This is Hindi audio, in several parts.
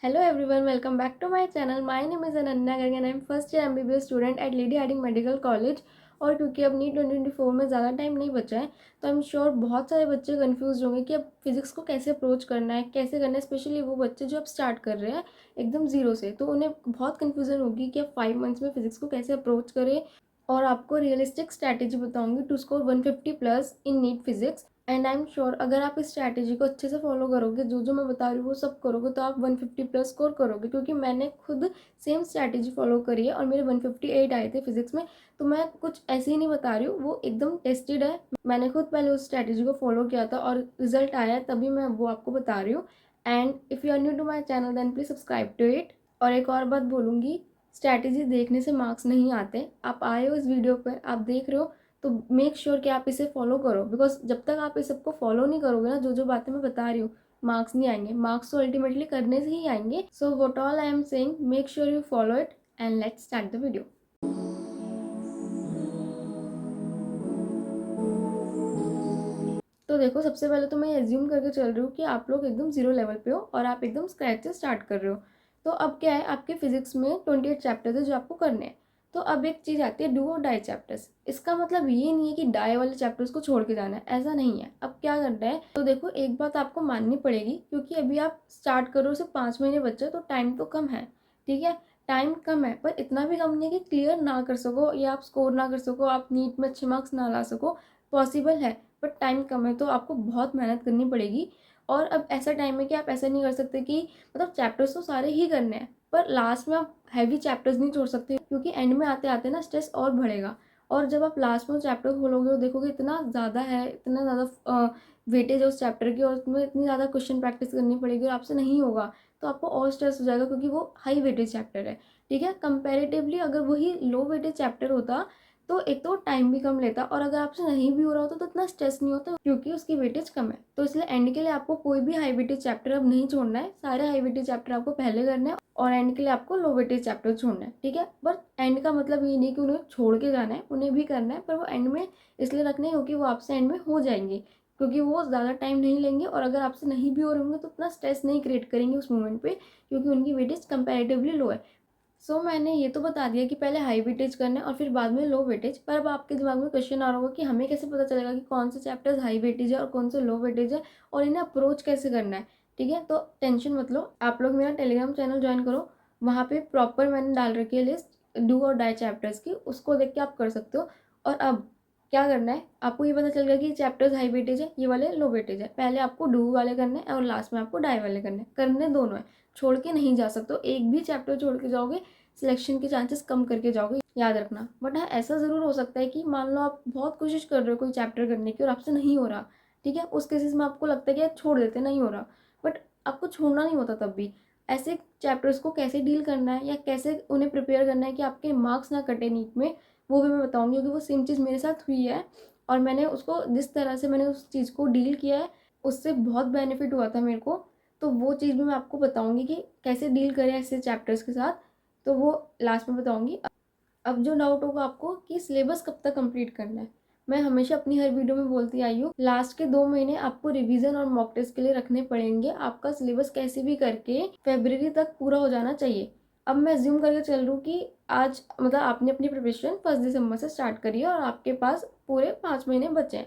Hello everyone, welcome back to my channel. My name is Ananya Garg and I am first year MBBS student at Lady Hardinge Medical College। और क्योंकि अब नीट 2024 में ज़्यादा टाइम नहीं बचा है तो आई एम श्योर बहुत सारे बच्चे कंफ्यूज होंगे कि अब फिजिक्स को कैसे अप्रोच करना है, कैसे करना है। स्पेशली वो बच्चे जो अब स्टार्ट कर रहे हैं एकदम ज़ीरो से, तो उन्हें बहुत कन्फ्यूज़न होगी कि अब 5 मंथ्स में फिजिक्स को कैसे अप्रोच करें। और आपको रियलिस्टिक स्ट्रैटेजी बताऊंगी to score 150+ in NEET physics. And I am sure अगर आप इस स्ट्रैटेजी को अच्छे से फॉलो करोगे, जो जो मैं बता रही हूँ वो सब करोगे, तो आप 150+ स्कोर करोगे। क्योंकि मैंने खुद सेम स्ट्रैटेजी फॉलो करी है और मेरे 158 आए थे फिजिक्स में। तो मैं कुछ ऐसे ही नहीं बता रही हूँ, वो एकदम टेस्टेड है। मैंने खुद पहले उस स्ट्रैटेजी को फॉलो किया था और रिजल्ट आया है, तभी मैं वो आपको बता रही हूँ। And if you are new to my channel then please subscribe to it. और एक और बात बोलूँगी, स्ट्रैटेजी देखने से मार्क्स नहीं आते। आप आए हो इस वीडियो पर, आप देख रहे हो, तो मेक श्योर कि आप इसे फॉलो करो। बिकॉज जब तक आप इस सबको फॉलो नहीं करोगे ना, जो जो बातें मैं बता रही हूँ, मार्क्स नहीं आएंगे। मार्क्स तो अल्टीमेटली करने से ही आएंगे। So what all I am saying, make sure you follow it and let's start the video. तो देखो, सबसे पहले तो मैं एज्यूम करके चल रही हूँ कि आप लोग एकदम जीरो लेवल पे हो और आप एकदम स्क्रैच से स्टार्ट कर रहे हो। तो अब क्या है, आपके फिजिक्स में 28 चैप्टर्स है जो आपको करने हैं। तो अब एक चीज़ आती है डू और डाई चैप्टर्स। इसका मतलब ये नहीं है कि डाई वाले चैप्टर्स को छोड़ के जाना है, ऐसा नहीं है। अब क्या करना है, तो देखो एक बात आपको माननी पड़ेगी, क्योंकि अभी आप स्टार्ट करो, सिर्फ 5 महीने बच्चे, तो टाइम तो कम है। ठीक है, टाइम कम है, पर इतना भी कम नहीं है कि क्लियर ना कर सको या आप स्कोर ना कर सको, आप नीट में अच्छे मार्क्स ना ला सको। पॉसिबल है, बट टाइम कम है, तो आपको बहुत मेहनत करनी पड़ेगी। और अब ऐसा टाइम है कि आप ऐसा नहीं कर सकते कि मतलब चैप्टर्स तो सारे ही करने हैं, पर लास्ट में आप हैवी चैप्टर्स नहीं छोड़ सकते, क्योंकि एंड में आते आते ना स्ट्रेस और बढ़ेगा। और जब आप लास्ट में चैप्टर खोलोगे और देखोगे इतना ज़्यादा है, इतना ज़्यादा वेटेज है उस चैप्टर की, और उसमें इतनी ज़्यादा क्वेश्चन प्रैक्टिस करनी पड़ेगी और आपसे नहीं होगा, तो आपको और स्ट्रेस हो जाएगा, क्योंकि वो हाई वेटेज चैप्टर है। ठीक है, कंपेरेटिवली अगर वही लो वेटेज चैप्टर होता तो एक तो टाइम भी कम लेता, और अगर आपसे नहीं भी हो रहा होता तो इतना स्ट्रेस नहीं होता, क्योंकि उसकी वेटेज कम है। तो इसलिए एंड के लिए आपको कोई भी हाई वेटेज चैप्टर अब नहीं छोड़ना है, सारे हाई वेटेज चैप्टर आपको पहले करने हैं और एंड के लिए आपको लो वेटेज चैप्टर छोड़ना है। ठीक है, बट एंड का मतलब ये नहीं कि उन्हें छोड़ के जाना है, उन्हें भी करना है, पर वो एंड में इसलिए रखने हैं क्योंकि वो आपसे एंड में हो जाएंगे, क्योंकि वो ज़्यादा टाइम नहीं लेंगे। और अगर आपसे नहीं भी हो रहे होंगे तो उतना स्ट्रेस नहीं क्रिएट करेंगे उस मोमेंट पे, क्योंकि उनकी वेटेज कंपेरेटिवली लो है। मैंने ये तो बता दिया कि पहले हाई वेटेज करना है और फिर बाद में लो वेटेज। पर अब आपके दिमाग में क्वेश्चन आ रहा होगा कि हमें कैसे पता चलेगा कि कौन से चैप्टर्स हाई वेटेज है और कौन से लो वेटेज है, और इन्हें अप्रोच कैसे करना है। ठीक है, तो टेंशन मत लो, आप लोग मेरा टेलीग्राम चैनल ज्वाइन करो। वहाँ पे प्रॉपर मैंने डाल रखी है लिस्ट डू और डाई चैप्टर्स की, उसको देख के आप कर सकते हो। और अब क्या करना है, आपको ये पता चल गया कि चैप्टर्स हाई वेटेज है, ये वाले लो वेटेज है। पहले आपको डू वाले करने हैं और लास्ट में आपको डाई वाले करने हैं। करने दोनों है, छोड़ के नहीं जा सकते। एक भी चैप्टर छोड़ के जाओगे, सिलेक्शन के चांसेस कम करके जाओगे, याद रखना। बट हाँ, ऐसा ज़रूर हो सकता है कि मान लो आप बहुत कोशिश कर रहे हो कोई चैप्टर करने की और आपसे नहीं हो रहा। ठीक है, उस केसेस में आपको लगता है कि यार छोड़ देते, नहीं हो रहा, बट आपको छोड़ना नहीं होता तब भी। ऐसे चैप्टर्स को कैसे डील करना है या कैसे उन्हें प्रिपेयर करना है कि आपके मार्क्स ना कटे नीट में, वो भी मैं बताऊँगी, क्योंकि वो सेम चीज़ मेरे साथ हुई है। और मैंने उसको जिस तरह से मैंने उस चीज़ को डील किया है, उससे बहुत बेनिफिट हुआ था मेरे को। तो वो चीज़ भी मैं आपको बताऊँगी कि कैसे डील करें ऐसे चैप्टर्स के साथ, तो वो लास्ट में बताऊंगी। अब जो डाउट होगा आपको कि सिलेबस कब तक कंप्लीट करना है, मैं हमेशा अपनी हर वीडियो में बोलती आई हूँ, लास्ट के 2 महीने आपको रिवीजन और मॉक टेस्ट के लिए रखने पड़ेंगे। आपका सिलेबस कैसे भी करके फरवरी तक पूरा हो जाना चाहिए। अब मैं ज्यूम करके चल रही हूँ कि आज मतलब आपने अपनी प्रिपरेशन 1 दिसंबर से स्टार्ट करी है और आपके पास पूरे 5 महीने बचे हैं।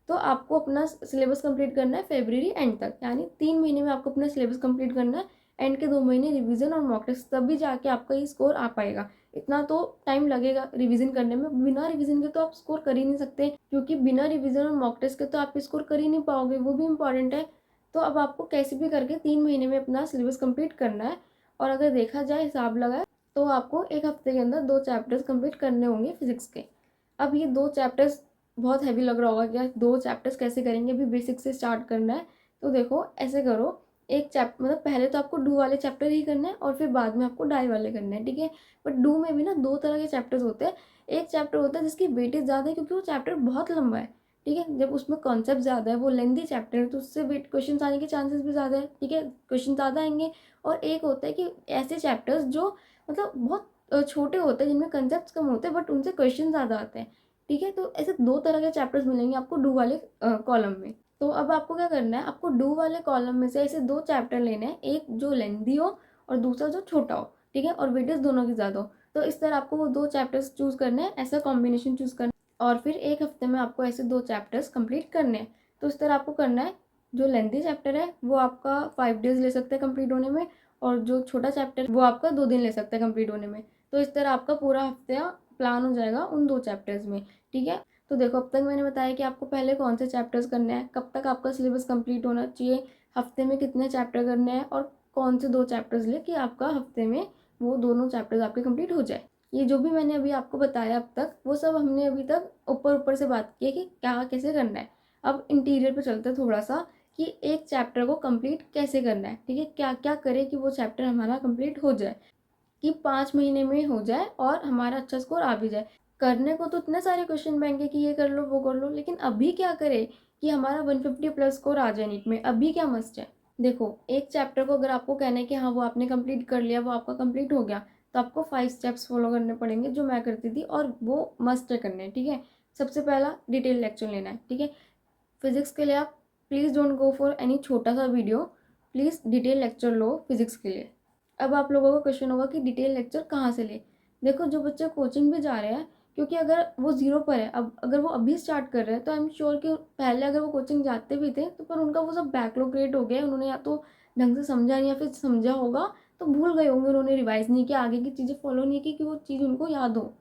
तो आपको अपना सिलेबस कंप्लीट करना है फरवरी एंड तक, यानी 3 महीने में आपको अपना सिलेबस कंप्लीट करना है। एंड के 2 महीने रिवीजन और मॉक टेस्ट, तभी जाके आपका ये स्कोर आ पाएगा। इतना तो टाइम लगेगा रिवीजन करने में, बिना रिवीजन के तो आप स्कोर कर ही नहीं सकते, क्योंकि बिना रिवीजन और मॉक टेस्ट के तो आप स्कोर कर ही नहीं पाओगे, वो भी इंपॉर्टेंट है। तो अब आपको कैसे भी करके 3 महीने में अपना सिलेबस कंप्लीट करना है। और अगर देखा जाए, हिसाब लगाए, तो आपको एक हफ्ते के अंदर 2 चैप्टर्स कंप्लीट करने होंगे फिजिक्स के। अब ये 2 चैप्टर्स बहुत हैवी लग रहा होगा, क्या 2 चैप्टर्स कैसे करेंगे, अभी बेसिक से स्टार्ट करना है। तो देखो ऐसे करो, एक चैप्टर मतलब पहले तो आपको डू वाले चैप्टर ही करना है और फिर बाद में आपको डाई वाले करने हैं। ठीक है, बट डू में भी ना 2 तरह के चैप्टर्स होते हैं। एक चैप्टर होता है जिसकी वेटेज ज़्यादा है, क्योंकि वो चैप्टर बहुत लंबा है। ठीक है, जब उसमें कॉन्सेप्ट ज़्यादा है, वो लेंथी चैप्टर है, तो उससे वेट क्वेश्चन आने के चांसेस भी ज़्यादा है। ठीक है, क्वेश्चन ज़्यादा आएंगे। और एक होता है कि ऐसे चैप्टर्स जो मतलब बहुत छोटे होते हैं, जिनमें कंसेप्ट कम होते हैं बट उनसे क्वेश्चन ज़्यादा आते हैं। ठीक है, तो ऐसे 2 तरह के चैप्टर्स मिलेंगे आपको डू वाले कॉलम में। तो अब आपको क्या करना है, आपको डू वाले कॉलम में से ऐसे 2 चैप्टर लेने हैं, एक जो लेंदी हो और दूसरा जो छोटा हो, ठीक है, और वेटेज दोनों की ज़्यादा हो। तो इस तरह आपको वो 2 चैप्टर्स चूज़ करने हैं, ऐसा कॉम्बिनेशन चूज़ करना है और फिर 1 हफ्ते में आपको ऐसे 2 चैप्टर्स कंप्लीट करने हैं। तो इस तरह आपको करना है। जो लेंथी चैप्टर है वो आपका 5 डेज़ ले सकता है कंप्लीट होने में, और जो छोटा चैप्टर वो आपका 2 दिन ले सकता है कंप्लीट होने में। तो इस तरह आपका पूरा हफ्ता प्लान हो जाएगा उन 2 चैप्टर्स में, ठीक है। तो देखो, अब तक मैंने बताया कि आपको पहले कौन से चैप्टर्स करने हैं, कब तक आपका सिलेबस कंप्लीट होना चाहिए, हफ्ते में कितने चैप्टर करने हैं और कौन से 2 चैप्टर्स ले कि आपका हफ्ते में वो दोनों चैप्टर्स आपके कंप्लीट हो जाए। ये जो भी मैंने अभी आपको बताया अब तक, वो सब हमने अभी तक ऊपर ऊपर से बात की है कि क्या कैसे करना है। अब इंटीरियर पे चलते हैं थोड़ा सा, कि एक चैप्टर को कंप्लीट कैसे करना है, ठीक है, क्या क्या करें कि वो चैप्टर हमारा कंप्लीट हो जाए, कि 5 महीने में हो जाए और हमारा अच्छा स्कोर आ भी जाए। करने को तो इतने सारे क्वेश्चन बैंक है कि ये कर लो वो कर लो, लेकिन अभी क्या करें कि हमारा 150 प्लस स्कोर आ जाए नीट में, अभी क्या मस्ट है। देखो, एक चैप्टर को अगर आपको कहना है कि हाँ वो आपने कंप्लीट कर लिया, वो आपका कंप्लीट हो गया, तो आपको 5 स्टेप्स फॉलो करने पड़ेंगे जो मैं करती थी, और वो मस्ट करने हैं, ठीक है। सबसे पहला डिटेल लेक्चर लेना है, ठीक है। फिजिक्स के लिए आप please don't go for any छोटा सा video, please detail lecture low physics के लिए। अब आप लोगों को क्वेश्चन होगा कि डिटेल लेक्चर कहाँ से ले। देखो, जो बच्चे कोचिंग भी जा रहे हैं, क्योंकि अगर वो ज़ीरो पर है, अब अगर वो अभी स्टार्ट कर रहे हैं, तो आई एम श्योर कि पहले अगर वो कोचिंग जाते भी थे तो पर उनका वो सब बैकलॉग क्रिएट हो गया, उन्होंने या तो ढंग से समझा नहीं, या फिर समझा होगा तो भूल गए होंगे, उन्होंने रिवाइज नहीं किया, आगे की चीज़ें फॉलो नहीं की कि वो चीज़ उनको याद हो।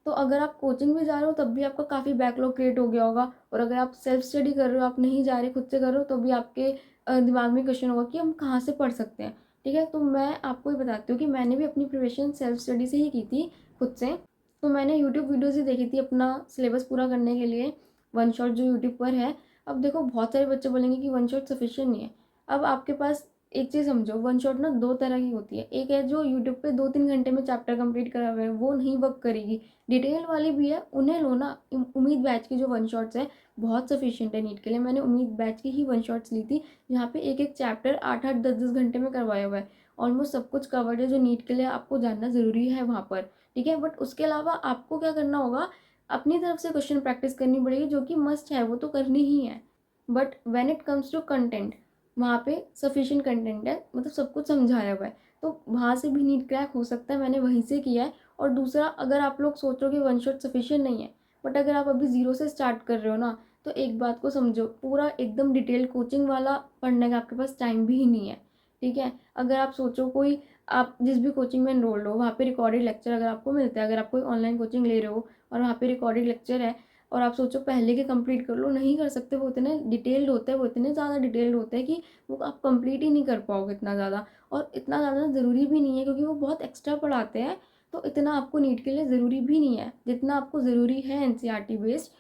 तो अगर आप कोचिंग भी जा रहे हो तब भी आपका काफ़ी बैकलॉग क्रिएट हो गया होगा, और अगर आप सेल्फ स्टडी कर रहे हो, आप नहीं जा रहे खुद से कर रहे हो, तो भी आपके दिमाग में क्वेश्चन होगा कि हम कहाँ से पढ़ सकते हैं, ठीक है। तो मैं आपको ये बताती हूँ कि मैंने भी अपनी प्रिपरेशन सेल्फ स्टडी से ही की थी, खुद से। तो मैंने यूट्यूब वीडियोज़ ही देखी थी अपना सिलेबस पूरा करने के लिए, वन शॉट जो यूट्यूब पर है। अब देखो, बहुत सारे बच्चे बोलेंगे कि वन शॉट सफिशिएंट नहीं है। अब आपके पास एक चीज़ समझो, वन शॉट ना 2 तरह की होती है। एक है जो यूट्यूब पे 2-3 घंटे में चैप्टर कंप्लीट करा हुआ है, वो नहीं वर्क करेगी। डिटेल वाली भी है, उन्हें लो ना। उम्मीद बैच की जो वन शॉट्स है बहुत सफिशिएंट है नीट के लिए। मैंने उम्मीद बैच की ही वन शॉट्स ली थी, जहाँ पे एक एक चैप्टर 8-8 10-10 घंटे में करवाया हुआ है। ऑलमोस्ट सब कुछ कवर्ड है जो नीट के लिए आपको जानना ज़रूरी है वहाँ पर, ठीक है। बट उसके अलावा आपको क्या करना होगा, अपनी तरफ से क्वेश्चन प्रैक्टिस करनी पड़ेगी, जो कि मस्ट है, वो तो करनी ही है। But when it comes to content, वहाँ पे सफिशिएंट कंटेंट है, मतलब सब कुछ समझाया हुआ है, तो वहाँ से भी नीट क्रैक हो सकता है। मैंने वहीं से किया है। और दूसरा, अगर आप लोग सोचो कि वन शॉट सफिशिएंट नहीं है, बट अगर आप अभी ज़ीरो से स्टार्ट कर रहे हो ना, तो एक बात को समझो, पूरा एकदम डिटेल कोचिंग वाला पढ़ने का आपके पास टाइम भी ही नहीं है, ठीक है। अगर आप सोचो, कोई आप जिस भी कोचिंग में एनरोल्ड हो, वहाँ पे रिकॉर्डेड लेक्चर अगर आपको मिलता है, अगर आप कोई ऑनलाइन कोचिंग ले रहे हो और वहाँ पे रिकॉर्डेड लेक्चर है, और आप सोचो पहले के कंप्लीट कर लो, नहीं कर सकते। वो इतने डिटेल्ड होते हैं, वो इतने ज़्यादा डिटेल्ड होते हैं कि वो आप कंप्लीट ही नहीं कर पाओगे इतना ज़्यादा। और इतना ज़्यादा ज़रूरी भी नहीं है, क्योंकि वो बहुत एक्स्ट्रा पढ़ाते हैं। तो इतना आपको नीट के लिए ज़रूरी भी नहीं है जितना आपको ज़रूरी है एनसीईआरटी बेस्ड,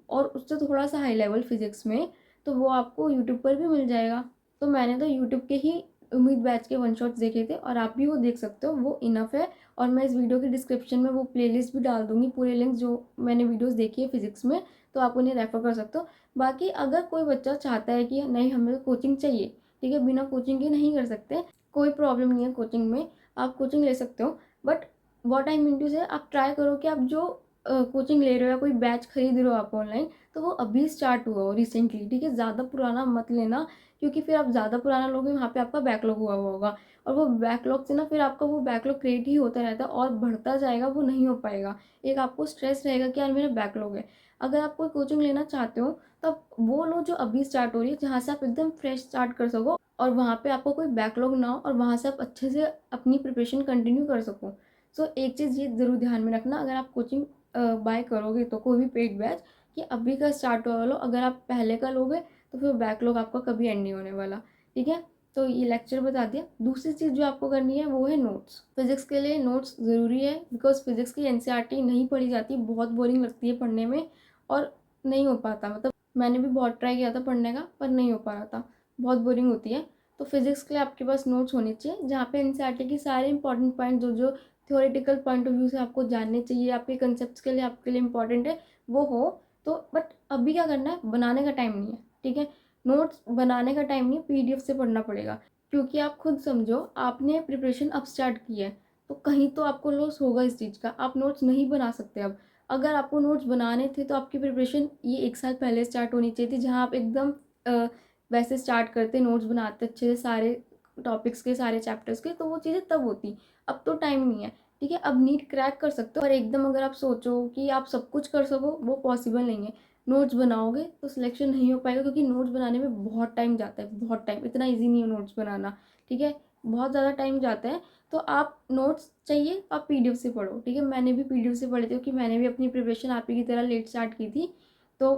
और उससे थोड़ा सा हाई लेवल फिजिक्स में, तो वो आपको यूट्यूब पर भी मिल जाएगा। तो मैंने तो यूट्यूब के ही उम्मीद बैच के वन शॉट्स देखे थे, और आप भी वो देख सकते हो, वो इनफ है। और मैं इस वीडियो के डिस्क्रिप्शन में वो प्लेलिस्ट भी डाल दूंगी, पूरे लिंक्स जो मैंने वीडियोस देखी है फिजिक्स में, तो आप उन्हें रेफर कर सकते हो। बाकी अगर कोई बच्चा चाहता है कि नहीं हमें कोचिंग चाहिए, ठीक है, बिना कोचिंग के नहीं कर सकते, कोई प्रॉब्लम नहीं है कोचिंग में, आप कोचिंग ले सकते हो। But what I mean to say, आप ट्राई करो कि आप जो कोचिंग ले रहे हो या कोई बैच खरीद रहे हो आप ऑनलाइन, तो वो अभी स्टार्ट हुआ हो रिसेंटली, ठीक है। ज़्यादा पुराना मत लेना, क्योंकि फिर आप ज़्यादा पुराना लोगे, वहाँ पे आपका बैकलॉग हुआ हुआ होगा, और वो बैकलॉग से ना फिर आपका वो बैकलॉग क्रिएट ही होता रहता है और बढ़ता जाएगा, वो नहीं हो पाएगा। एक आपको स्ट्रेस रहेगा कि यार मेरा बैकलॉग है। अगर आप कोई कोचिंग लेना चाहते हो, तो आप वो लो जो अभी स्टार्ट हो रही है, जहाँ से आप एकदम फ्रेश स्टार्ट कर सको, और वहाँ पे आपको कोई बैकलॉग ना हो, और वहाँ से आप अच्छे से अपनी प्रिपरेशन कंटिन्यू कर सको। सो एक चीज़ ये ज़रूर ध्यान में रखना, अगर आप कोचिंग बाय करोगे तो कोई भी पेड बैच, कि अभी का स्टार्ट हुआ लो, अगर आप पहले का लोगे तो फिर बैकलॉग आपका कभी एंड नहीं होने वाला, ठीक है। तो ये लेक्चर बता दिया। दूसरी चीज़ जो आपको करनी है वो है नोट्स। फिजिक्स के लिए नोट्स ज़रूरी है, बिकॉज फिजिक्स की एनसीईआरटी नहीं पढ़ी जाती, बहुत बोरिंग लगती है पढ़ने में, और नहीं हो पाता, मतलब मैंने भी बहुत ट्राई किया था पढ़ने का, पर नहीं हो पा रहा था, बहुत बोरिंग होती है। तो फिजिक्स के लिए आपके पास नोट्स होने चाहिए, जहाँ पे एनसीईआरटी की सारे इंपॉर्टेंट पॉइंट जो जो थ्योरेटिकल पॉइंट ऑफ व्यू से आपको जानने चाहिए, आपके कंसेप्ट के लिए आपके लिए इंपॉर्टेंट है, वो हो। तो बट अभी क्या करना है, बनाने का टाइम नहीं है, ठीक है। नोट्स बनाने का टाइम नहीं है, पीडीएफ से पढ़ना पड़ेगा, क्योंकि आप खुद समझो, आपने प्रिपरेशन अब स्टार्ट की है, तो कहीं तो आपको लॉस होगा इस चीज़ का। आप नोट्स नहीं बना सकते अब। अगर आपको नोट्स बनाने थे तो आपकी प्रिपरेशन ये 1 साल पहले स्टार्ट होनी चाहिए थी, जहाँ आप एकदम वैसे स्टार्ट करते, नोट्स बनाते अच्छे से सारे टॉपिक्स के, सारे चैप्टर्स के, तो वो चीज़ें तब होती। अब तो टाइम नहीं है, ठीक है। अब नीट क्रैक कर सकते हो, और एकदम अगर आप सोचो कि आप सब कुछ कर सको, वो पॉसिबल नहीं है। नोट्स बनाओगे तो सिलेक्शन नहीं हो पाएगा, क्योंकि नोट्स बनाने में बहुत टाइम जाता है, बहुत टाइम। इतना ईजी नहीं है नोट्स बनाना, ठीक है, बहुत ज़्यादा टाइम जाता है। तो आप नोट्स चाहिए आप पीडीएफ से पढ़ो, ठीक है। मैंने भी पीडीएफ से पढ़े थे, क्योंकि मैंने भी अपनी प्रिपरेशन आप ही की तरह लेट स्टार्ट की थी। तो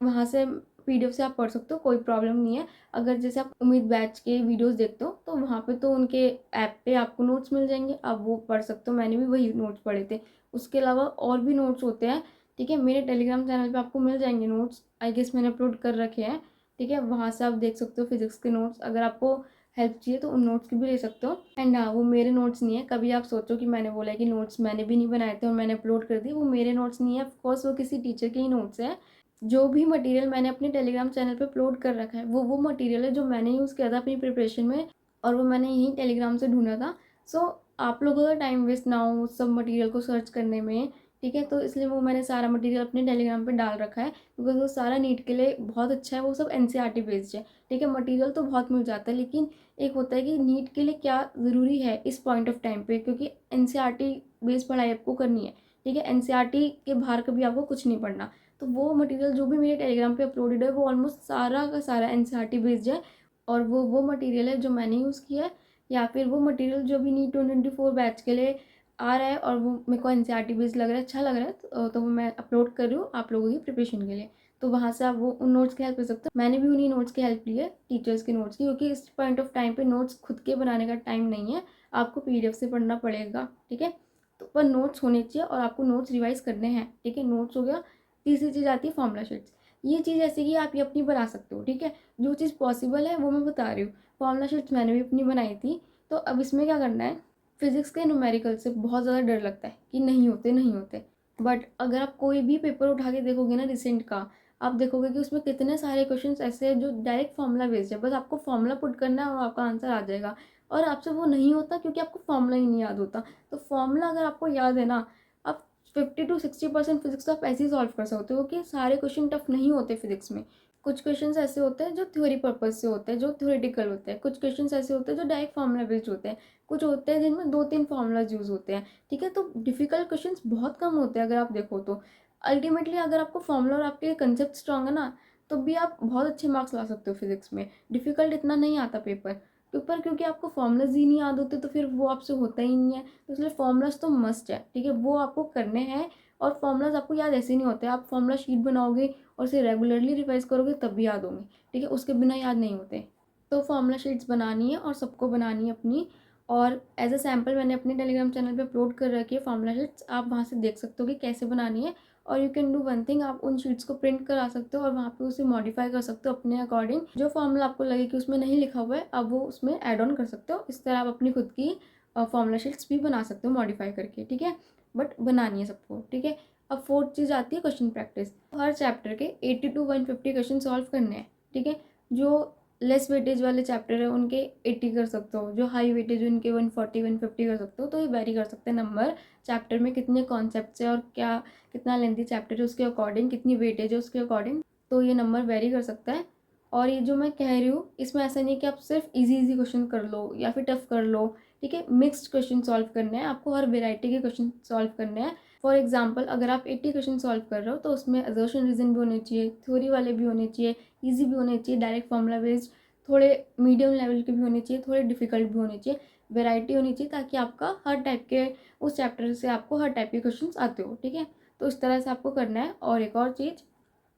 वहाँ से पीडीएफ से आप पढ़ सकते हो, कोई प्रॉब्लम नहीं है। अगर जैसे आप उम्मीद बैच के वीडियोस देखते हो, तो वहाँ पे तो उनके ऐप पे आपको नोट्स मिल जाएंगे, आप वो पढ़ सकते हो। मैंने भी वही नोट्स पढ़े थे। उसके अलावा और भी नोट्स होते हैं, ठीक है। मेरे टेलीग्राम चैनल पे आपको मिल जाएंगे नोट्स, आई गेस मैंने अपलोड कर रखे हैं, ठीक है। वहाँ से आप देख सकते हो फिजिक्स के नोट्स। अगर आपको हेल्प चाहिए तो उन नोट्स की भी ले सकते हो। एंड हाँ, वो मेरे नोट्स नहीं है। कभी आप सोचो कि मैंने बोला है कि नोट्स मैंने भी नहीं बनाए थे और मैंने अपलोड कर दिए, वो मेरे नोट्स नहीं है। ऑफकोर्स वो किसी टीचर के ही नोट्स हैं। जो भी मटेरियल मैंने अपने टेलीग्राम चैनल पे अपलोड कर रखा है, वो मटेरियल है जो मैंने यूज़ किया था अपनी प्रिपरेशन में, और वो मैंने यहीं टेलीग्राम से ढूंढा था। सो आप लोगों का टाइम वेस्ट ना हो उस सब मटेरियल को सर्च करने में, ठीक है। तो इसलिए वो मैंने सारा मटेरियल अपने टेलीग्राम पे डाल रखा है, बिकॉज वो सारा नीट के लिए बहुत अच्छा है। वो सब एनसीईआरटी बेस्ड है, ठीक है। मटेरियल तो बहुत मिल जाता है, लेकिन एक होता है कि नीट के लिए क्या ज़रूरी है इस पॉइंट ऑफ टाइम पे, क्योंकि एनसीईआरटी बेस्ड पढ़ाई आपको करनी है, ठीक है। एनसीईआरटी के बाहर कभी आपको कुछ नहीं पढ़ना। तो वो मटेरियल जो भी मेरे टेलीग्राम पे अपलोडेड है, वो ऑलमोस्ट सारा का सारा एनसीईआरटी बेस्ड है। और वो मटेरियल है जो मैंने यूज़ किया है, या फिर वो मटेरियल जो भी नीट 2024 बैच के लिए आ रहा है और वो मेरे को एनसीईआरटी बेस्ड लग रहा है, अच्छा लग रहा है, तो वो मैं अपलोड कर रही हूँ आप लोगों की प्रिपरेशन के लिए। तो वहाँ से आप वो उन नोट्स की हेल्प ले सकते हो। मैंने भी उन्हीं नोट्स की हेल्प ली है, टीचर्स के नोट्स की, क्योंकि इस पॉइंट ऑफ टाइम पे नोट्स खुद के बनाने का टाइम नहीं है, आपको पीडीएफ से पढ़ना पड़ेगा, ठीक है। तो पर नोट्स होने चाहिए, और आपको नोट्स रिवाइज करने हैं, ठीक है। नोट्स हो गया। तीसरी चीज़ आती है फॉर्मूला शीट्स। ये चीज़ ऐसे कि आप ये अपनी बना सकते हो, ठीक है। जो चीज़ पॉसिबल है वो मैं बता रही हूँ। फॉर्मूला शीट्स मैंने भी अपनी बनाई थी। तो अब इसमें क्या करना है, फिजिक्स के न्यूमेरिकल से बहुत ज़्यादा डर लगता है कि नहीं होते नहीं होते। बट अगर आप कोई भी पेपर उठा के देखोगे ना रिसेंट का, आप देखोगे कि उसमें कितने सारे क्वेश्चंस ऐसे हैं जो डायरेक्ट फॉर्मूला बेस्ड है। बस आपको फॉर्मूला पुट करना है और आपका आंसर आ जाएगा। और आपसे वो नहीं होता क्योंकि आपको फॉर्मूला ही नहीं याद होता। तो फॉर्मूला अगर आपको याद है ना, आप 50 to 60% फिजिक्स तो आप ऐसे ही सॉल्व कर सकते हो, कि सारे क्वेश्चन टफ नहीं होते फिजिक्स में। कुछ क्वेश्चंस ऐसे होते हैं जो थ्योरी पर्पज से होते हैं, जो थ्योरेटिकल होते हैं। कुछ क्वेश्चंस ऐसे होते हैं जो डायरेक्ट फॉर्मूला बेस्ड होते हैं। कुछ होते हैं जिनमें 2-3 फार्मूलाज यूज़ होते हैं, ठीक है। तो डिफिकल्ट क्वेश्चंस बहुत कम होते हैं अगर आप देखो तो। अल्टीमेटली अगर आपको फॉर्मूला और आपके कंसेप्ट स्ट्रांग है ना, तो भी आप बहुत अच्छे मार्क्स ला सकते हो फिजिक्स में। डिफिकल्ट इतना नहीं आता पेपर, क्योंकि आपको फॉर्मूलाज ही नहीं याद होते, तो फिर वो आपसे होता ही नहीं है। तो इसलिए फॉर्मूलाज तो मस्ट है, ठीक है, वो आपको करने हैं। और फॉर्मूलाज आपको याद ऐसे नहीं होते। आप फॉर्मूला शीट बनाओगे और उसे रेगुलरली रिवाइज करोगे तब भी याद होंगे, ठीक है। उसके बिना याद नहीं होते। तो फॉर्मूला शीट्स बनानी है और सबको बनानी है अपनी। और एज अ सैम्पल मैंने अपने टेलीग्राम चैनल पे अपलोड कर रखी है फॉर्मूला शीट्स, आप वहाँ से देख सकते हो कि कैसे बनानी है। और you can do one thing, आप उन शीट्स को प्रिंट करा सकते हो और वहाँ पे उसे मॉडिफाई कर सकते हो अपने अकॉर्डिंग। जो फॉर्मूला आपको लगे कि उसमें नहीं लिखा हुआ है, आप वो उसमें ऐड ऑन कर सकते हो। इस तरह आप अपनी खुद की फॉर्मूला शीट्स भी बना सकते हो मॉडिफाई करके, ठीक है। बट बनानी है सबको, ठीक है। अब फोर्थ चीज़ आती है क्वेश्चन प्रैक्टिस। हर चैप्टर के 80 to 150 क्वेश्चन सॉल्व करने हैं, ठीक है। जो लेस वेटेज वाले चैप्टर है उनके 80 कर सकते हो, जो हाई वेटेज है उनके 140 150 कर सकते हो। तो ये वेरी कर सकते हैं नंबर, चैप्टर में कितने कॉन्सेप्ट्स है और क्या कितना लेंथी चैप्टर है उसके अकॉर्डिंग, कितनी वेटेज है उसके अकॉर्डिंग। तो ये नंबर वेरी कर सकता है। और ये जो मैं कह रही हूँ, इसमें ऐसा नहीं कि आप सिर्फ इजी क्वेश्चन कर लो या फिर टफ कर लो, ठीक है। मिक्स्ड क्वेश्चन सॉल्व करने हैं आपको, हर वेराइटी के क्वेश्चन सॉल्व करने हैं। फॉर एग्जाम्पल अगर आप 80 क्वेश्चन सॉल्व कर रहे हो, तो उसमें असर्शन रीजन भी होने चाहिए, थ्योरी वाले भी होने चाहिए, ईजी भी होने चाहिए, डायरेक्ट फॉर्मूला बेस्ड, थोड़े मीडियम लेवल के भी होने चाहिए, थोड़े डिफिकल्ट भी होने चाहिए। वैरायटी होनी चाहिए ताकि आपका हर टाइप के उस चैप्टर से आपको हर टाइप के क्वेश्चंस आते हो, ठीक है। तो इस तरह से आपको करना है। और एक और चीज़,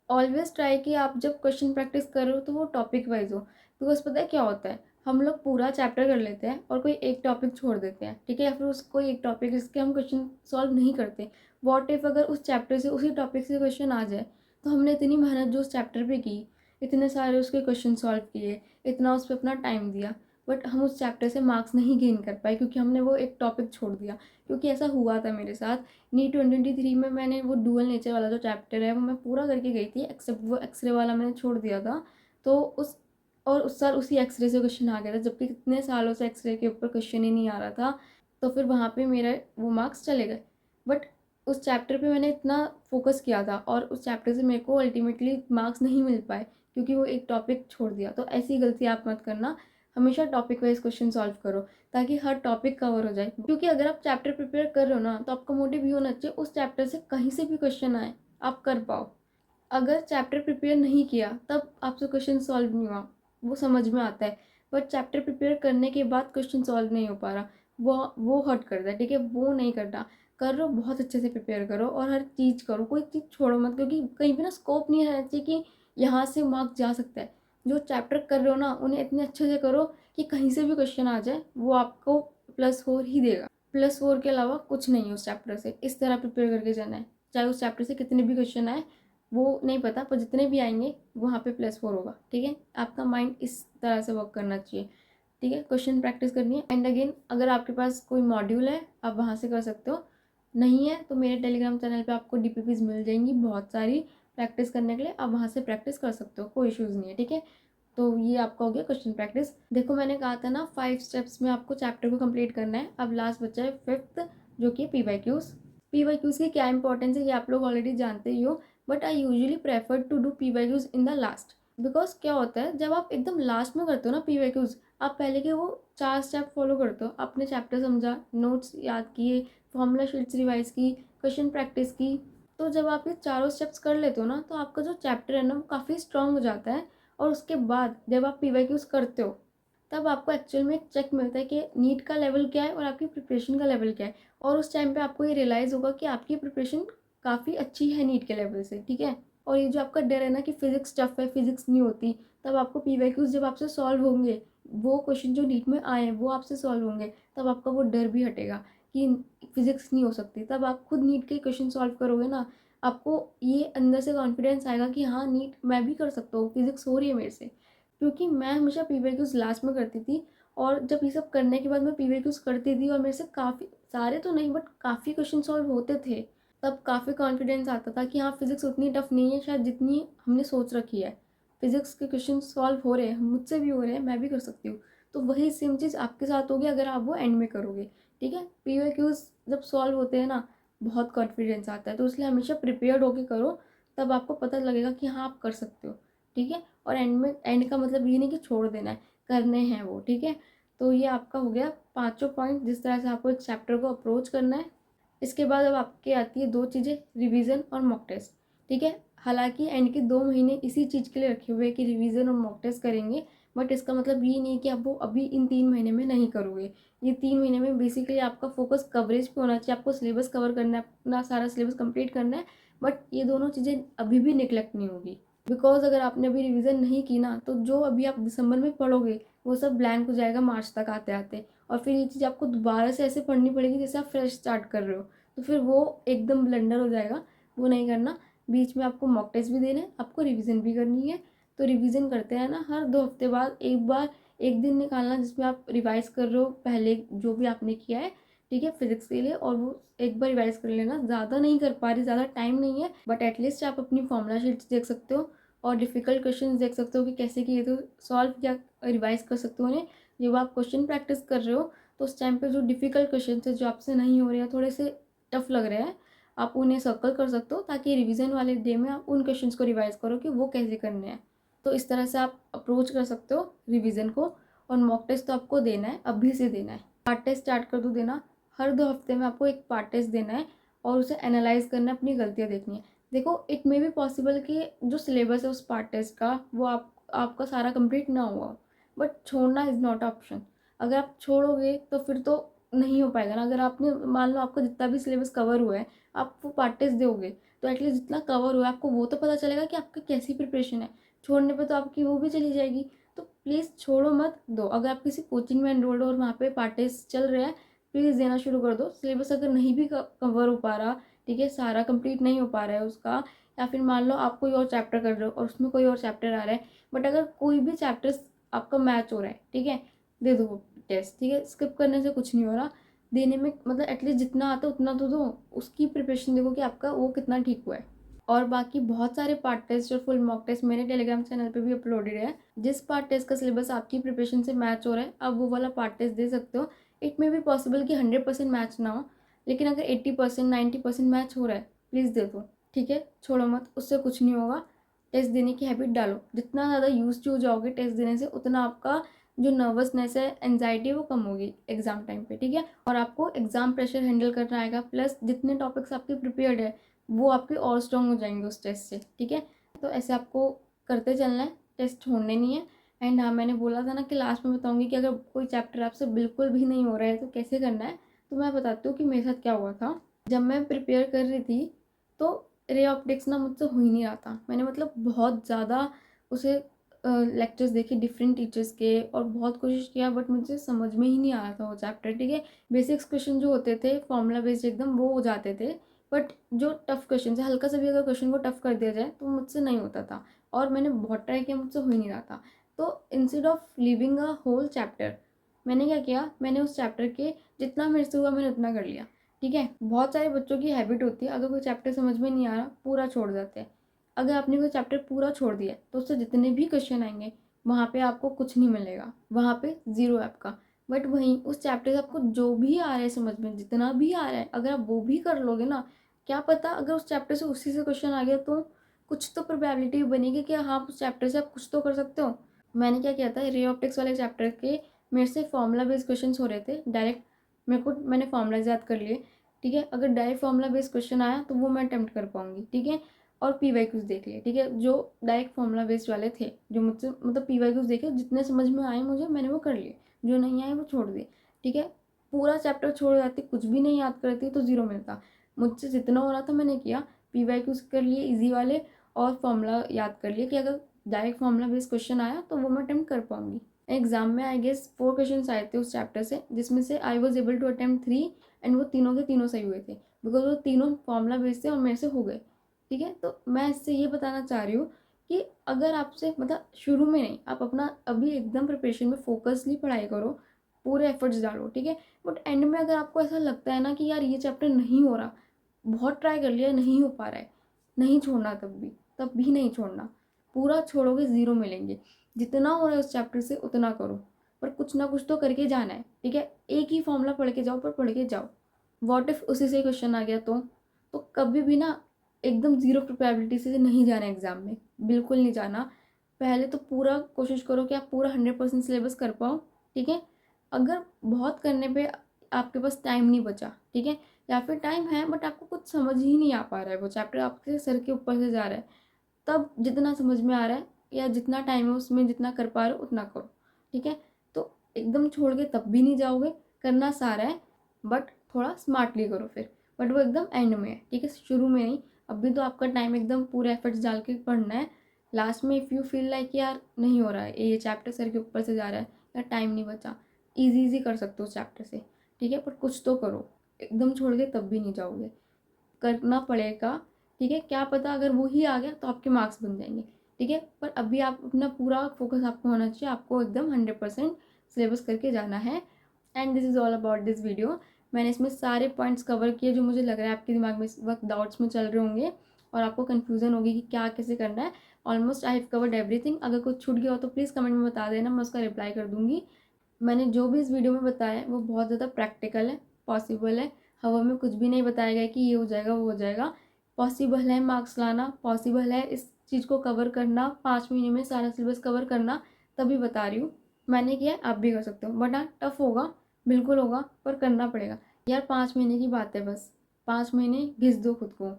ऑलवेज ट्राई कि आप जब क्वेश्चन प्रैक्टिस कर रहे हो तो वो टॉपिक वाइज हो। बिकॉज पता है क्या होता है, हम लोग पूरा चैप्टर कर लेते हैं और कोई एक टॉपिक छोड़ देते हैं, ठीक है। या फिर उस कोई एक टॉपिक जिसके हम क्वेश्चन सॉल्व नहीं करते। वॉट इफ़ अगर उस चैप्टर से उसी टॉपिक से क्वेश्चन आ जाए, तो हमने इतनी मेहनत जो उस चैप्टर पे की, इतने सारे उसके क्वेश्चन सॉल्व किए, इतना उस पर अपना टाइम दिया, बट हम उस चैप्टर से मार्क्स नहीं गेन कर पाए क्योंकि हमने वो एक टॉपिक छोड़ दिया। क्योंकि ऐसा हुआ था मेरे साथ। नीट 2023 में मैंने वो डुअल नेचर वाला जो चैप्टर है वो मैं पूरा करके गई थी, एक्सेप्ट वो एक्सरे वाला मैंने छोड़ दिया था। तो उस साल उसी एक्सरे से क्वेश्चन आ गया था, जबकि कितने सालों से एक्सरे के ऊपर क्वेश्चन ही नहीं आ रहा था। तो फिर वहाँ पे मेरे वो मार्क्स चले गए। बट उस चैप्टर पे मैंने इतना फोकस किया था और उस चैप्टर से मेरे को अल्टीमेटली मार्क्स नहीं मिल पाए क्योंकि वो एक टॉपिक छोड़ दिया। तो ऐसी गलती आप मत करना। हमेशा टॉपिक वाइज क्वेश्चन सॉल्व करो ताकि हर टॉपिक कवर हो जाए, क्योंकि अगर आप चैप्टर प्रिपेयर कर रहे हो ना तो आपका मोटिव भी होना चाहिए उस चैप्टर से कहीं से भी क्वेश्चन आए आप कर पाओ। अगर चैप्टर प्रिपेयर नहीं किया तब आपसे क्वेश्चन सॉल्व नहीं हुआ, वो समझ में आता है, बट चैप्टर प्रिपेयर करने के बाद क्वेश्चन सॉल्व नहीं हो पा रहा, वो हर्ट करता है, ठीक है, वो नहीं करना। कर रहे हो बहुत अच्छे से प्रिपेयर करो और हर चीज़ करो, कोई चीज़ छोड़ो मत, क्योंकि कहीं भी ना स्कोप नहीं रहना चाहिए कि यहाँ से मार्क जा सकता है। जो चैप्टर कर रहे हो ना उन्हें इतने अच्छे से करो कि कहीं से भी क्वेश्चन आ जाए वो आपको +4 ही देगा, +4 के अलावा कुछ नहीं है उस चैप्टर से। इस तरह प्रिपेयर करके जाना है, चाहे उस चैप्टर से कितने भी क्वेश्चन आए वो नहीं पता, पर जितने भी आएंगे वहाँ पे +4 होगा, ठीक है। आपका माइंड इस तरह से वर्क करना चाहिए, ठीक है। क्वेश्चन प्रैक्टिस करनी है। एंड अगेन अगर आपके पास कोई मॉड्यूल है आप वहाँ से कर सकते हो, नहीं है तो मेरे टेलीग्राम चैनल पे आपको DPPs मिल जाएंगी बहुत सारी प्रैक्टिस करने के लिए, आप वहाँ से प्रैक्टिस कर सकते हो, कोई इशूज़ नहीं है, ठीक है। तो ये आपका हो गया क्वेश्चन प्रैक्टिस। देखो मैंने कहा था ना 5 स्टेप्स में आपको चैप्टर को कंप्लीट करना है। अब लास्ट बचा है 5th, जो कि PYQs। PYQs की क्या इंपॉर्टेंस है ये आप लोग ऑलरेडी जानते ही हो, but I usually prefer to do PYQs in the last. Because क्या होता है जब आप एकदम लास्ट में करते हो ना PYQs, आप पहले के वो 4 स्टेप फॉलो करते हो, आपने चैप्टर समझा, नोट्स याद किए, फॉर्मूला शीट्स रिवाइज की, क्वेश्चन प्रैक्टिस की, तो जब आप ये चारों स्टेप्स कर लेते हो ना तो आपका जो चैप्टर है ना वो काफ़ी स्ट्रांग हो जाता है। और उसके बाद जब आप PYQs करते हो तब आपको एक्चुअल में एक चेक मिलता है कि नीट का लेवल क्या है और आपकी प्रिपरेशन का लेवल क्या है, और उस टाइम पे आपको ये रियलाइज़ होगा कि आपकी प्रिपरेशन काफ़ी अच्छी है नीट के लेवल से, ठीक है। और ये जो आपका डर है ना कि फिजिक्स टफ है, फिजिक्स नहीं होती, तब आपको PYQs जब आपसे सॉल्व होंगे, वो क्वेश्चन जो नीट में आए हैं वो आपसे सॉल्व होंगे, तब आपका वो डर भी हटेगा कि फिजिक्स नहीं हो सकती। तब आप खुद नीट के क्वेश्चन सॉल्व करोगे ना, आपको ये अंदर से कॉन्फिडेंस आएगा कि हाँ नीट मैं भी कर सकता हूँ, फिजिक्स हो रही है मेरे से। क्योंकि मैं हमेशा PYQs लास्ट में करती थी, और जब ये सब करने के बाद मैं PYQs करती थी और मेरे से काफ़ी सारे तो नहीं बट काफ़ी क्वेश्चन सॉल्व होते थे, तब काफ़ी कॉन्फिडेंस आता था कि हाँ फिजिक्स उतनी टफ नहीं है शायद जितनी हमने सोच रखी है, फिजिक्स के क्वेश्चन सॉल्व हो रहे हैं, मुझसे भी हो रहे हैं, मैं भी कर सकती हूँ। तो वही सेम चीज़ आपके साथ होगी अगर आप वो एंड में करोगे, ठीक है। PYQs जब सॉल्व होते हैं ना बहुत कॉन्फिडेंस आता है, तो इसलिए हमेशा प्रिपेयर्ड होकर करो, तब आपको पता लगेगा कि हाँ आप कर सकते हो, ठीक है। और एंड में, एंड का मतलब ये नहीं कि छोड़ देना है, करने हैं वो, ठीक है। तो ये आपका हो गया पांचों पॉइंट जिस तरह से आपको एक चैप्टर को अप्रोच करना है। इसके बाद अब आपके आती है 2 चीज़ें, रिवीजन और मॉक टेस्ट, ठीक है। हालांकि एंड के 2 महीने इसी चीज़ के लिए रखे हुए हैं कि रिवीजन और मॉक टेस्ट करेंगे, बट इसका मतलब ये नहीं कि आप वो अभी इन 3 महीने में नहीं करोगे। ये 3 महीने में बेसिकली आपका फोकस कवरेज पे होना चाहिए, आपको सिलेबस कवर करना है, अपना सारा सिलेबस कंप्लीट करना है, बट ये दोनों चीज़ें अभी भी निगलेक्ट नहीं होगी। बिकॉज अगर आपने अभी रिवीजन नहीं की ना तो जो अभी आप दिसंबर में पढ़ोगे वो सब ब्लैंक हो जाएगा मार्च तक आते आते, और फिर ये चीज़ आपको दोबारा से ऐसे पढ़नी पड़ेगी जैसे आप फ्रेश स्टार्ट कर रहे हो, तो फिर वो एकदम ब्लंडर हो जाएगा, वो नहीं करना। बीच में आपको मॉक टेस्ट भी देना है, आपको रिवीजन भी करनी है, तो रिवीजन करते हैं ना हर 2 हफ्ते बाद एक बार, एक दिन निकालना जिसमें आप रिवाइज कर रहे हो पहले जो भी आपने किया है, ठीक है, फिजिक्स के लिए, और वो एक बार रिवाइज कर लेना। ज़्यादा नहीं कर पा रही, ज़्यादा टाइम नहीं है, बट एटलीस्ट आप अपनी फॉर्मूला शीट्स देख सकते हो और डिफ़िकल्ट क्वेश्चन देख सकते हो कि कैसे किए, तो सॉल्व या रिवाइज कर सकते हो उन्हें। जब आप क्वेश्चन प्रैक्टिस कर रहे हो तो उस टाइम पे जो डिफ़िकल्ट क्वेश्चन है जो आपसे नहीं हो रहे हैं, थोड़े से टफ लग रहे हैं, आप उन्हें सर्कल कर सकते हो ताकि रिवीजन वाले डे में आप उन क्वेश्चंस को रिवाइज करो कि वो कैसे करने हैं। तो इस तरह से आप अप्रोच कर सकते हो रिवीजन को। और मॉक टेस्ट तो आपको देना है, अभी से देना है, पार्ट टेस्ट स्टार्ट कर दो देना। हर 2 हफ्ते में आपको एक पार्ट टेस्ट देना है और उसे एनालाइज करना है, अपनी गलतियाँ देखनी है। देखो इट मे बी पॉसिबल कि जो सिलेबस है उस पार्ट टेस्ट का वो आपका सारा कंप्लीट ना हुआ, बट छोड़ना इज़ नॉट ऑप्शन। अगर आप छोड़ोगे तो फिर तो नहीं हो पाएगा ना। अगर आपने मान लो आपका जितना भी सिलेबस कवर हुआ है आप वो पार्ट टेस्ट दोगे तो एटलीस्ट जितना कवर हुआ है आपको वो तो पता चलेगा कि आपका कैसी प्रिपरेशन है। छोड़ने पे तो आपकी वो भी चली जाएगी। तो प्लीज़ छोड़ो मत, दो। अगर आप किसी कोचिंग में एनरोल्ड हो और वहाँ पे पार्ट टेस्ट चल रहा है, प्लीज़ देना शुरू कर दो। सिलेबस अगर नहीं भी कवर हो पा रहा, ठीक है, सारा कंप्लीट नहीं हो पा रहा है उसका, या फिर मान लो आप कोई और चैप्टर कर रहे हो और उसमें कोई और चैप्टर आ रहा है, बट अगर कोई भी चैप्टर आपका मैच हो रहा है, ठीक है, दे दो वो टेस्ट, ठीक है। स्किप करने से कुछ नहीं हो रहा, देने में मतलब एटलीस्ट जितना आता है उतना तो दो, उसकी प्रिपरेशन देखो कि आपका वो कितना ठीक हुआ है। और बाकी बहुत सारे पार्ट टेस्ट और फुल मॉक टेस्ट मेरे टेलीग्राम चैनल पे भी अपलोडेड है। जिस पार्ट टेस्ट का सिलेबस आपकी प्रिपरेशन से मैच हो रहा है आप वो वाला पार्ट टेस्ट दे सकते हो। इट मे बी पॉसिबल कि 100% मैच ना हो, लेकिन अगर 80% 90% मैच हो रहा है प्लीज़ दे दो, ठीक है। छोड़ो मत, उससे कुछ नहीं होगा। टेस्ट देने की हैबिट डालो, जितना ज़्यादा यूज टू हो जाओगे टेस्ट देने से उतना आपका जो नर्वसनेस है, एंजाइटी, वो कम होगी एग्ज़ाम टाइम पे, ठीक है। और आपको एग्ज़ाम प्रेशर हैंडल करना आएगा, प्लस जितने टॉपिक्स आपके प्रिपेयर्ड है वो आपके और स्ट्रॉन्ग हो जाएंगे उस टेस्ट से, ठीक है। तो ऐसे आपको करते चलना है, टेस्ट छोड़ने नहीं है। एंड हाँ, मैंने बोला था ना कि लास्ट में बताऊंगी कि अगर कोई चैप्टर आपसे बिल्कुल भी नहीं हो रहा है तो कैसे करना है। तो मैं बताती हूँ कि मेरे साथ क्या हुआ था। जब मैं प्रिपेयर कर रही थी तो रे ऑप्टिक्स ना मुझसे हो ही नहीं रहा था। मैंने मतलब बहुत ज़्यादा उसे लेक्चर्स देखे डिफरेंट टीचर्स के और बहुत कोशिश किया, बट मुझे समझ में ही नहीं आ रहा था वो चैप्टर, ठीक है। बेसिक्स क्वेश्चन जो होते थे फॉर्मूला बेस्ड एकदम वो हो जाते थे, बट जो टफ क्वेश्चन है, हल्का सा भी अगर क्वेश्चन को टफ कर दिया जाए तो मुझसे नहीं होता था। और मैंने बहुत ट्राई किया, मुझसे हो ही नहीं रहा था। तो instead of living a whole chapter, मैंने क्या किया, मैंने उस चैप्टर के जितना मेरे से हुआ मैंने उतना कर लिया, ठीक है। बहुत सारे बच्चों की हैबिट होती है, अगर कोई चैप्टर समझ में नहीं आ रहा पूरा छोड़ जाते हैं। अगर आपने कोई चैप्टर पूरा छोड़ दिया तो उससे जितने भी क्वेश्चन आएंगे वहाँ पे आपको कुछ नहीं मिलेगा, वहाँ पे ज़ीरो है आपका। बट वहीं उस चैप्टर से आपको जो भी आ रहा है समझ में, जितना भी आ रहा है, अगर आप वो भी कर लोगे ना, क्या पता अगर उस चैप्टर से उसी से क्वेश्चन आ गया तो कुछ तो प्रोबेबिलिटी बनेगी कि हाँ उस चैप्टर से आप कुछ तो कर सकते हो। मैंने क्या किया था, रे ऑप्टिक्स वाले चैप्टर के मेरे से फॉर्मूला बेस्ड क्वेश्चन हो रहे थे डायरेक्ट। मैंने फॉर्मूलाज याद कर लिए, ठीक है। अगर डायरेक्ट फॉर्मूला बेस्ड क्वेश्चन आया तो वो मैं अटेम्प्ट कर पाऊंगी, ठीक है। और पी वाई क्यूज देख लिए, ठीक है। जो डायरेक्ट फॉर्मूला बेस्ड वाले थे, जो मुझसे मतलब पी वाई क्यूज देखे, जितने समझ में आए मुझे मैंने वो कर लिए, जो नहीं आए वो छोड़ दिए, ठीक है। पूरा चैप्टर छोड़ जाती, कुछ भी नहीं याद करती तो ज़ीरो मिलता। मुझसे जितना हो रहा था मैंने किया, पी वाई क्यूज कर लिए ईजी वाले, और फॉर्मूला याद कर लिए कि अगर डायरेक्ट फॉर्मूला बेस्ड क्वेश्चन आया तो वो मैं अटेम्प्ट कर पाऊंगी। एग्जाम में आई गेस 4 क्वेश्चन आए थे उस चैप्टर से, जिसमें से I was able to attempt 3, and वो तीनों के तीनों सही हुए थे, बिकॉज वो तीनों फॉर्मूला बेस्ड थे और मेरे से हो गए, ठीक है। तो मैं इससे ये बताना चाह रही हूँ कि अगर आपसे मतलब शुरू में नहीं, आप अपना अभी एकदम प्रिपरेशन में फोकसली पढ़ाई करो, पूरे एफर्ट्स डालो, ठीक है। बट एंड में अगर आपको ऐसा लगता है ना कि यार ये चैप्टर नहीं हो रहा, बहुत ट्राई कर लिया नहीं हो पा रहा है, नहीं छोड़ना, तब भी नहीं छोड़ना। पूरा छोड़ोगे ज़ीरो मिलेंगे। जितना हो रहा है उस चैप्टर से उतना करो, पर कुछ ना कुछ तो करके जाना है, ठीक है। एक ही फॉर्मूला पढ़ के जाओ, पर पढ़ के जाओ। व्हाट इफ उसी से क्वेश्चन आ गया तो कभी भी ना एकदम ज़ीरो प्रोबेबिलिटी से नहीं जाना एग्ज़ाम में, बिल्कुल नहीं जाना। पहले तो पूरा कोशिश करो कि आप पूरा 100% सिलेबस कर पाओ, ठीक है। अगर बहुत करने पे आपके पास टाइम नहीं बचा, ठीक है, या फिर टाइम है बट आपको कुछ समझ ही नहीं आ पा रहा है, वो चैप्टर आपके सर के ऊपर से जा रहा है, तब जितना समझ में आ रहा है या जितना टाइम है उसमें जितना कर पा रहे हो उतना करो, ठीक है। तो एकदम छोड़ के तब भी नहीं जाओगे, करना सारा है, बट थोड़ा स्मार्टली करो फिर। बट वो एकदम एंड में है, ठीक है, शुरू में नहीं। अभी तो आपका टाइम एकदम पूरे एफर्ट्स डाल के पढ़ना है। लास्ट में इफ़ यू फील लाइक यार नहीं हो रहा है, ये चैप्टर सर के ऊपर से जा रहा है या टाइम नहीं बचा, ईजी ईजी कर सकते हो उस चैप्टर से, ठीक है। पर कुछ तो करो, एकदम छोड़ के तब भी नहीं जाओगे, करना पड़ेगा, ठीक है। क्या पता अगर वो ही आ गया तो आपके मार्क्स बन जाएंगे, ठीक है। पर अभी आप अपना पूरा फोकस आपको होना चाहिए, आपको एकदम 100% सिलेबस करके जाना है। And this is all about this video. मैंने इसमें सारे पॉइंट्स कवर किए जो मुझे लग रहा है आपके दिमाग में इस वक्त डाउट्स में चल रहे होंगे और आपको कन्फ्यूज़न होगी कि क्या कैसे करना है। Almost I have covered everything. अगर कुछ छूट गया हो तो प्लीज़ कमेंट में बता देना, मैं उसका रिप्लाई कर दूँगी। मैंने जो भी इस वीडियो में बताया है वो बहुत ज़्यादा प्रैक्टिकल है, पॉसिबल है। हवा में कुछ भी नहीं बताया गया कि ये हो जाएगा वो हो जाएगा। पॉसिबल है मार्क्स लाना, पॉसिबल है इस चीज़ को कवर करना, 5 महीने में सारा सिलेबस कवर करना, तभी बता रही हूँ। मैंने किया है, आप भी कर सकते हो। बट हाँ, टफ होगा, बिल्कुल होगा, पर करना पड़ेगा यार। 5 महीने की बात है, बस 5 महीने घिस दो खुद को।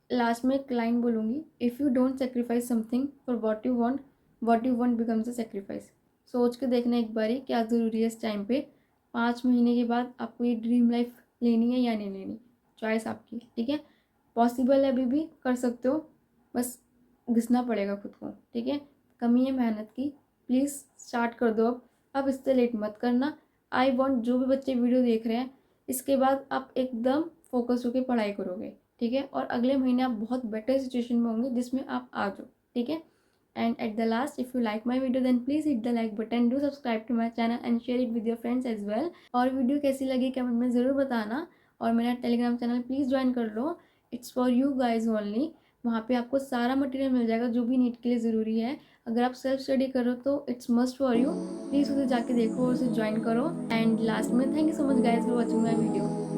लास्ट में एक लाइन बोलूँगी, if you don't sacrifice something for what you want becomes a sacrifice. सोच के देखना एक बारी क्या ज़रूरी है इस टाइम पे। 5 महीने के बाद आपको ये ड्रीम लाइफ लेनी है या नहीं लेनी, चॉइस आपकी, ठीक है। पॉसिबल है, अभी भी कर सकते हो, बस घिसना पड़ेगा खुद को, ठीक है। कमी है मेहनत की, प्लीज़ स्टार्ट कर दो अब इससे लेट मत करना। आई वॉन्ट जो भी बच्चे वीडियो देख रहे हैं, इसके बाद आप एकदम फोकस होकर पढ़ाई करोगे, ठीक है। और अगले महीने आप बहुत बेटर सिचुएशन में होंगे जिसमें आप आ जाओ, ठीक है। And at the last, if you like my video then please hit the like button, do subscribe to my channel and share it with your friends as well. और वीडियो कैसी लगी कमेंट में ज़रूर बताना। और मेरा टेलीग्राम चैनल प्लीज़ ज्वाइन कर लो, it's for you guys only. वहाँ पे आपको सारा मटेरियल मिल जाएगा जो भी नीट के लिए ज़रूरी है। अगर आप सेल्फ स्टडी करो तो it's must for you, please उसे जाके देखो और उसे ज्वाइन करो। एंड लास्ट में, thank you so much guys for watching my video.